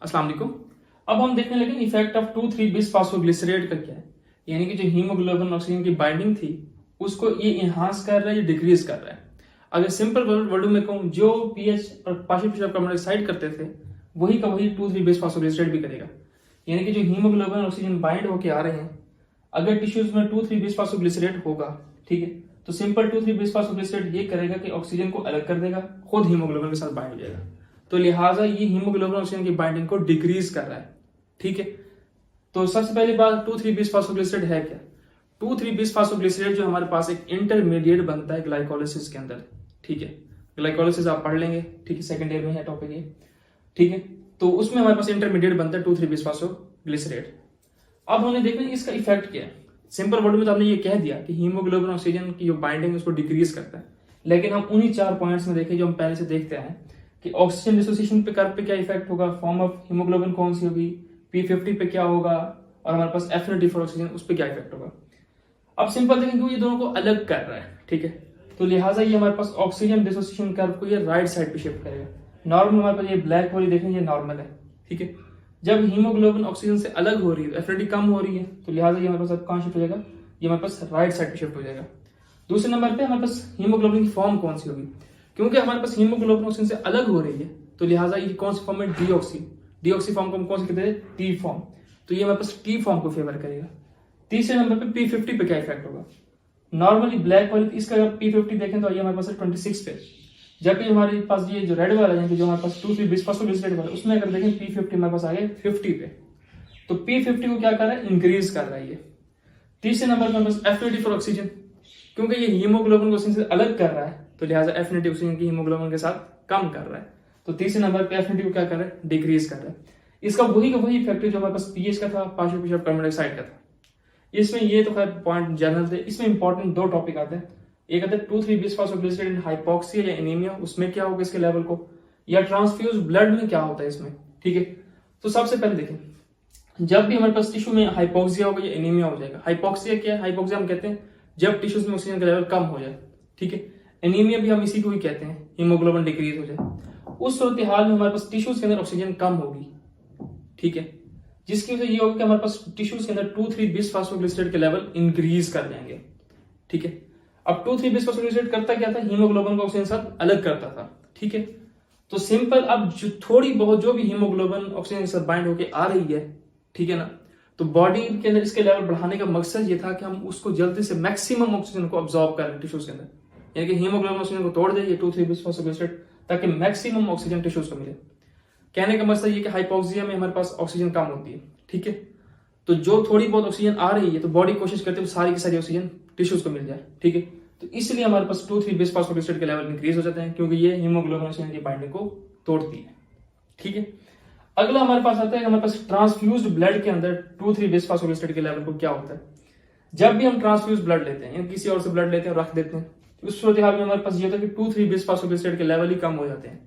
अस्सलाम वालेकुम। अब हम देखने लगे इफेक्ट ऑफ 2,3-बिस्फॉस्फोग्लिसरेट का क्या है, यानी कि जो हीमोग्लोबिन ऑक्सीजन की बाइंडिंग थी उसको ये इनहांस कर रहा है या डिक्रीज कर रहा है। अगर सिंपल वर्ड में कहूँ, जो पीएच और पार्शियल पीएच कार्बन डाइऑक्साइड करते थे वही का वही 2,3-बिस्फॉस्फोग्लिसरेट भी करेगा। यानी कि जो हीमोग्लोबिन ऑक्सीजन बाइंड होके आ रहे हैं, अगर टिश्यूज में 2,3-बिस्फॉस्फोग्लिसरेट होगा, ठीक है, तो सिंपल 2,3-बिस्फॉस्फोग्लिसरेट ये करेगा कि ऑक्सीजन को अलग कर देगा, खुद हीमोग्लोबिन के साथ बाइंड हो जाएगा। तो लिहाजा ये हीमोग्लोबिन ऑक्सीजन की बाइंडिंग को डिक्रीज कर रहा है। ठीक है, तो सबसे पहली बात 2,3-बिस्फॉस्फोग्लिसरेट है क्या। 2,3-बिस्फॉस्फोग्लिसरेट जो हमारे पास एक इंटरमीडिएट बनता है ग्लाइकोलाइसिस के अंदर। ठीक है, ग्लाइकोलाइसिस आप पढ़ लेंगे, ठीक है, सेकंड ईयर में है टॉपिक ये। ठीक है, तो उसमें हमारे पास इंटरमीडिएट बनता है 2,3-बिस्फॉस्फोग्लिसरेट। अब हमने देखना इसका इफेक्ट क्या है। सिंपल वर्ड में तो हमने ये कह दिया कि हीमोग्लोबिन ऑक्सीजन की जो बाइंडिंग है उसको डिक्रीज करता है, लेकिन हम उन्हीं 4 पॉइंट्स में देखें जो हम पहले से देखते हैं कि ऑक्सीजन डिसोसिएशन पे कर्व पे क्या इफेक्ट होगा, फॉर्म ऑफ हीमोग्लोबिन कौन सी होगी, P50 पे क्या होगा, और हमारे पास एफिनिटी फॉर ऑक्सीजन उस पर क्या इफेक्ट होगा। अब सिंपल देखें कि ये दोनों को अलग कर रहा है। ठीक है, तो लिहाजा ये हमारे पास ऑक्सीजन डिसोसिएशन कर्व को ये राइट साइड पे शिफ्ट करेगा। नॉर्मल हमारे पास ये ब्लैक वाली देखें, ये नॉर्मल है। ठीक है, जब हीमोग्लोबिन ऑक्सीजन से अलग हो रही है, एफिनिटी कम हो रही है, तो लिहाजा ये हमारे पास कहाँ शिफ्ट हो जाएगा, ये हमारे पास राइट साइड पे शिफ्ट हो जाएगा। दूसरे नंबर पे हमारे पास हीमोग्लोबिन की फॉर्म कौन सी होगी, क्योंकि हमारे पास हीमोग्लोबिन ऑक्सीजन से अलग हो रही है, तो लिहाजा ये कौन सी फॉर्म है, डीऑक्सी फॉर्म को हम कौन सी कहते हैं, टी फॉर्म। तो ये हमारे पास टी फॉर्म को फेवर करेगा। तीसरे नंबर पे P50 पे क्या इफेक्ट होगा। नॉर्मली ब्लैक वाली इसका अगर P50 देखें तो ये हमारे पास 26 पे, जबकि हमारे पास ये जो रेड वाला है जो हमारे पास 2,3-बिस्फॉस्फोग्लिसरेट वाला, उसमें अगर देखें P50 हमारे पास आ गया 50 पे। तो P50 को क्या कर रहा है, इंक्रीज कर रहा है ये। तीसरे नंबर पर बस एफिनिटी फॉर ऑक्सीजन, क्योंकि ये हीमोग्लोबिन को ऑक्सीजन से अलग कर रहा है, तो लिहाजा एफिनिटी ऑक्सीजन की हीमोग्लोबिन के साथ कम कर रहा है। तो तीसरे नंबर पे एफिनिटी को क्या कर रहा है, डिक्रीज कर रहा है। इसका वही का वही इफेक्ट जो हमारे पास पीएच का था, पार्शियल पीएच कार्बन डाइऑक्साइड का था। इसमें ये तो खैर पॉइंट जनरल थे, इसमें इंपॉर्टेंट 2 टॉपिक आते हैं। एक आता है 2,3-बिस्फॉस्फोग्लिसरेट इन हाइपोक्सिया या एनीमिया, उसमें क्या होगा इसके लेवल को, या ट्रांसफ्यूज ब्लड में क्या होता है इसमें। ठीक है, तो सबसे पहले देखें, जब भी हमारे पास टिश्यू में हाइपोक्सिया होगा या एनीमिया हो जाएगा। हाइपोक्सिया क्या है, हाइपोक्सिया हम कहते हैं जब टिश्यूज में ऑक्सीजन का लेवल कम हो जाए। ठीक है, एनीमिया भी हम इसी को ही कहते हैं, हीमोग्लोबिन डिक्रीज हो जाए। उस सूरत हाल में हमारे पास टिश्यूज के अंदर ऑक्सीजन कम होगी। ठीक है, जिसकी वजह ये होगी कि हमारे पास टिश्यूज के अंदर 2,3-बिस्फॉस्फोग्लिसरेट के लेवल इंक्रीज कर जाएंगे। ठीक है, अब 2,3-बिस्फॉस्फोग्लिसरेट करता क्या था, हीमोग्लोबिन को ऑक्सीजन के साथ अलग करता था। ठीक है, तो सिंपल अब जो थोड़ी बहुत जो भी हीमोग्लोबिन ऑक्सीजन के साथ बाइंड होकर आ रही है, ठीक है ना, तो बॉडी के अंदर इसके लेवल बढ़ाने का मकसद ये था कि हम उसको जल्दी से मैक्सिमम ऑक्सीजन को अब्सॉर्ब करें टिश्यूज के अंदर, यानी कि हीमोग्लोबिन ऑक्सीजन को तोड़ दे ये 2,3-बिस्फॉस्फोग्लिसरेट, ताकि मैक्सिमम ऑक्सीजन टिश्यूज को मिले। कहने का मकसद ये कि हाइपोक्सिया में हमारे पास ऑक्सीजन कम होती है। ठीक है, तो जो थोड़ी बहुत ऑक्सीजन आ रही है तो बॉडी कोशिश करती है सारी की सारी ऑक्सीजन टिश्यूज को मिल जाए। ठीक है, तो इसलिए हमारे पास 2,3-बिस्फॉस्फोग्लिसरेट के लेवल इंक्रीज हो जाते हैं, क्योंकि ये हीमोग्लोबिन ऑक्सीजन की बाइंडिंग को तोड़ती है। ठीक है, अगला हमारे पास आता है कि हमारे पास ट्रांसफ्यूज्ड ब्लड के अंदर 2,3-बिस्फॉस्फोग्लिसरेट के लेवल को क्या होता है। जब भी हम ट्रांसफ्यूज ब्लड लेते हैं या किसी और से ब्लड लेते हैं और रख देते हैं, तो उस सूरत हाल में हमारे पास ये होता है कि 2,3-बिस्फॉस्फोग्लिसरेट के लेवल ही कम हो जाते हैं।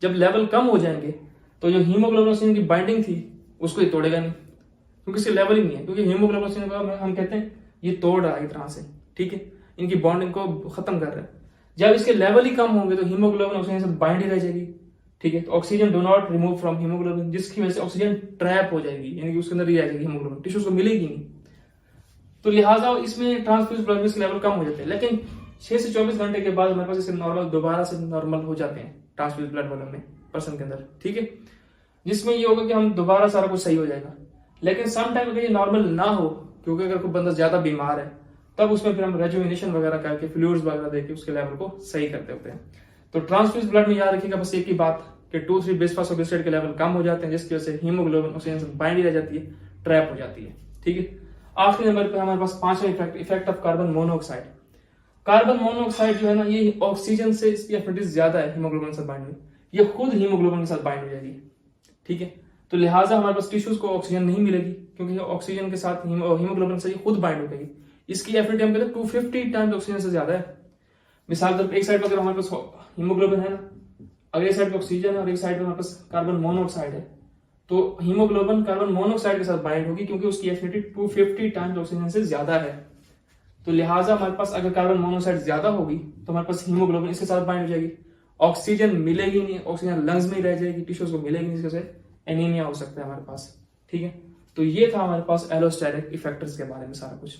जब लेवल कम हो जाएंगे तो जो हीमोग्लोबिन ऑक्सीजन की बाइंडिंग थी उसको ये तोड़ेगा नहीं, क्योंकि इसके लेवल ही नहीं है, क्योंकि हीमोग्लोबिन ऑक्सीजन को हम कहते हैं ये तोड़ रहा है एक तरह से। ठीक है, इनकी बॉन्डिंग को खत्म कर रहा है। जब इसके लेवल ही कम होंगे तो हीमोग्लोबिन ऑक्सीजन से बाइंड ही रह जाएगी। ठीक है, तो oxygen do not remove from haemoglobin, जिसकी वजह से ऑक्सीजन ट्रैप हो जाएगी, यानी कि उसके अंदर ही रह जाएगी हीमोग्लोबिन, टिश्यूज को मिलेगी नहीं। तो लिहाजा इसमें ट्रांसफ्यूज ब्लड में लेवल कम हो जाते हैं, लेकिन 6 से 24 घंटे के बाद हमारे पास इससे नॉर्मल दोबारा से नॉर्मल हो जाते हैं ट्रांसफ्यूज ब्लड वालों में पर्सन के अंदर। ठीक है, जिसमें ये होगा कि हम दोबारा सारा कुछ सही हो जाएगा। लेकिन सम टाइम अगर ये नॉर्मल ना हो, क्योंकि अगर कोई बंदा ज्यादा बीमार है, तब उसमें फिर हम रेजुविनेशन वगैरह करके फ्लूइड्स वगैरह देके उसके लेवल को सही करते होते हैं। तो ट्रांसफ्यूज ब्लड में याद रखिएगा बस एक ही बात कि 2,3-बिस्फॉस्फोग्लिसरेट के लेवल कम हो जाते हैं, जिसकी वजह से हीमोग्लोबिन ऑक्सीजन से बाइंड ही रह जाती है, ट्रैप हो जाती है। ठीक है, आखिरी नंबर पे हमारे पास 5वां effect of carbon monoxide. Carbon monoxide जो है ना, ये ऑक्सीजन से इसकी एफिनिटी ज्यादा है हीमोग्लोबिन के साथ बाइंड में, ये खुद हीमोग्लोबिन के साथ बाइंड हो जाएगी। ठीक है, तो लिहाजा हमारे पास टिश्यूज को ऑक्सीजन नहीं मिलेगी, क्योंकि ऑक्सीजन के साथ हीमोग्लोबिन से खुद बाइंड हो जाएगी। इसकी एफिनिटी हम कहते हैं 250 टाइम्स ऑक्सीजन से ज्यादा है। मिसाल के तौर पर एक साइड पर अगर हमारे पास हीमोग्लोबिन है ना, अगर एक साइड पे ऑक्सीजन है और एक साइड पे हमारे पास कार्बन मोनोऑक्साइड है, तो हीमोग्लोबिन कार्बन मोनोऑक्साइड के साथ बाइंड होगी, क्योंकि उसकी एफिनिटी 250 टाइम्स ऑक्सीजन से ज्यादा है। तो लिहाजा हमारे पास अगर कार्बन मोनोऑक्साइड ज्यादा होगी तो हमारे पास हीमोग्लोबिन इसके साथ बाइंड हो जाएगी, ऑक्सीजन मिलेगी नहीं, ऑक्सीजन लंग्स में ही रह जाएगी, टिश्यूज को मिलेगी नहीं, इसके एनीमिया हो सकता है हमारे पास। ठीक है, तो ये था हमारे पास एलोस्टेरिक इफेक्टर्स के बारे में सारा कुछ।